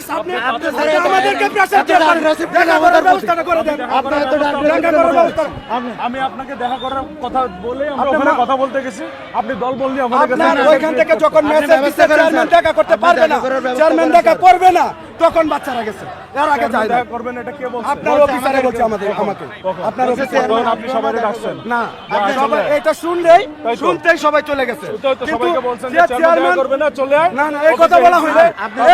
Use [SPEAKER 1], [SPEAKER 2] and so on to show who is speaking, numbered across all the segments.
[SPEAKER 1] Please আপনি আমাদেরকে pressure দিয়ে দেখা করার ব্যবস্থা করে দেন।
[SPEAKER 2] আমি আপনাকে দেখা করার কথা বলে আমরা ওখানে কথা বলতে গেছি, আপনি দল বললি আমাদের কাছে
[SPEAKER 1] আপনার ওইখান থেকে যখন মেসেজ দিচ্ছে চেয়ারম্যান দেখা করতে পারবে না, চেয়ারম্যান দেখা করবে না, তখন বাচ্চারা গেছে। এর আগে যায় না।
[SPEAKER 2] দেখা করবেন, এটা কে বলছে?
[SPEAKER 1] আপনার অফিসারে বলছে আমাকে। আপনার অফিসারে
[SPEAKER 2] আপনি সবাইকে ডাকছেন
[SPEAKER 1] না, সবাই এটা শুনতেই সবাই চলে গেছে।
[SPEAKER 2] তো সবাইকে বলছেন যে
[SPEAKER 1] যে
[SPEAKER 2] চেয়ারম্যান দেখা করবে না, চলে আয়।
[SPEAKER 1] না এই কথা বলা হয় না,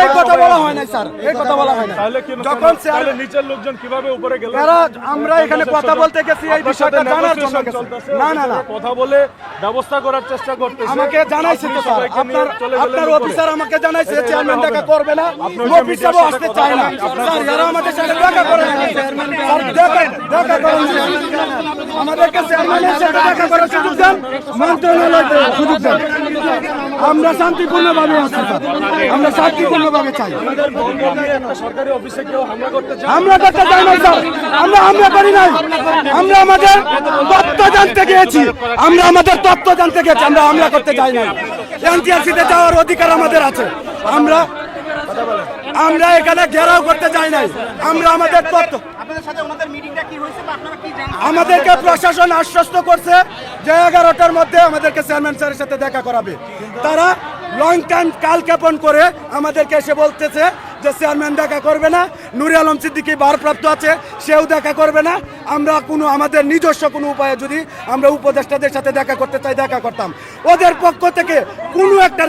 [SPEAKER 1] এই কথা বলা হয় না স্যার, এই কথা বলা হয় না।
[SPEAKER 2] তাহলে কি
[SPEAKER 1] যখন
[SPEAKER 2] তাহলে নিচের লোকজন কিভাবে উপরে গেল?
[SPEAKER 1] আমরা এখানে কথা বলতে গেছি এই বিষয়টা জানার জন্য গেছি। না
[SPEAKER 2] কথা বলে ব্যবস্থা করার চেষ্টা করতেছে।
[SPEAKER 1] আমাকে জানাইছে তো স্যার, আপনার অফিসার আমাকে জানাইছে চেয়ারম্যান দেখা করবে না, অফিসারও আসতে চায় না। স্যার যারা আমাদের সাথে দেখা করে না, স্যার দেখা করেন, আমাদেরকে চেয়ারম্যানের সাথে দেখা করার সুযোগ দেন, মন্ত্রণালয়তে সুযোগ দেন। আমরা শান্তিপূর্ণভাবে আছি স্যার, আমরা শান্তিপূর্ণভাবে চাই।
[SPEAKER 2] একটা সরকারি অফিসে কেউ হামলা করতে চায়?
[SPEAKER 1] আমরা করতে চাই না স্যার, আমরা হামলা করি নাই, আমরা আমাদের তথ্য জানতে গিয়েছি, আমরা হামলা করতে চাই নাই। এনটিআরসিতে যাওয়ার অধিকার আমাদের আছে, আমরা এখানে ঘেরাও করতে চাই নাই, আমরা আমাদের তথ্য। আমাদেরকে প্রশাসন আশ্বস্ত করছে যে 11টার মধ্যে আমাদেরকে চেয়ারম্যান স্যারের সাথে দেখা করাবে। তারা লং টাইম কালক্ষেপণ করে আমাদেরকে এসে বলতেছে যে চেয়ারম্যান দেখা করবে না, নুরে আলম সিদ্দিকী ভারপ্রাপ্ত আছে, সেও দেখা করবে না। আমরা আমাদের নিজস্ব কোনো উপায়ে যদি আমরা উপদেষ্টাদের সাথে দেখা করতে চাই দেখা করতাম। ওদের পক্ষ থেকে কোনো একটা